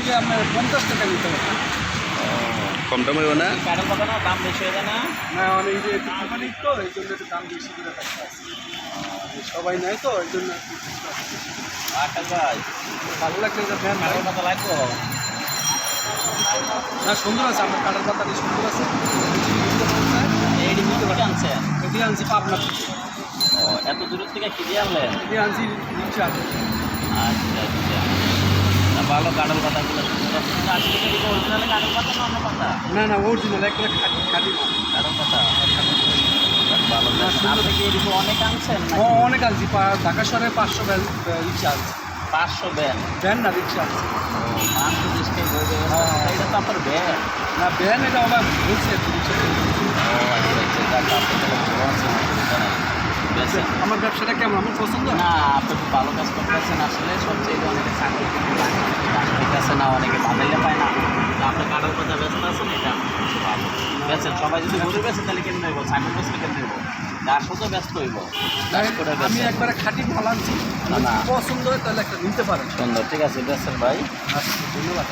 আজকে আপনার 50 টাকা নিতে হবে। কম টম হইব না? কাঠের পাতা না দাম বেশি হয়ে যায় না? না মানে এই যে একটু কোম্পানি তো এই জন্য একটু দাম বেশি করে থাকতে আছে, সবাই নেয় তো এই জন্য একটু আচ্ছা ভাই, ভালো লাগলে যে ফ্যান কাঠের পাতা লাগবো? না সুন্দর আছে, আমার কাঠের পাতাটি সুন্দর আছে। এইটি কোথা থেকে আনছেন? এটি আনছি পাবনা থেকে, ও, এত দূরের থেকে কি দিয়ে আনলেন? এটি আনছি রিক্সা। আচ্ছা আচ্ছা, তা ভালো কাঠের পাতাগুলো সুন্দর। আসলে কি অরিজিনাল কাঠের পাতা না অন্য পাতা? না না অরিজিনাল একবারে খাঁটি খাঁটি মাল। কাঠের পাতা ভালো। আপনি কি এদিকে অনেক আনছেন ও নাকি? অনেক আনছি, ঢাকা শহরে 500 রিক্সা আনছি। 500 ব্যান? ভ্যান না রিক্সা আনছি। মাংস দেশটাই বলবে, এটা তো আপনার ব্যান। না ভ্যান এটা আবার বলছে রিক্সা। ও আচ্ছা আচ্ছা, যাক আপনি তাহলে ভালো আছেন, অসুবিধা নাই। বেছেন আমার ব্যবসাটা কেমন আমার পছন্দ? না, আপনি খুব ভালো কাজ করতেছেন। আসলে সবচেয়ে অনেকে চাকরি করতে পারে ঠিক আছে না, অনেকে বাদাইলে পায় না। তো আপনি কাটার কথা ব্যস্ত আছেন, এটা খুব ভালো বেছেন। সবাই যদি গরু বেছে তাহলে কেমন হইব? চাকরি বেচলে কেমন হইব? যার সাথে ব্যস্ত হইব করে আমি বেছেন। একবারে খাঁটি মাল আনছি, না, না। পছন্দ হয় তাহলে একটা নিতে পারেন। সুন্দর, ঠিক আছে বেছেন ভাই। আচ্ছা ধন্যবাদ।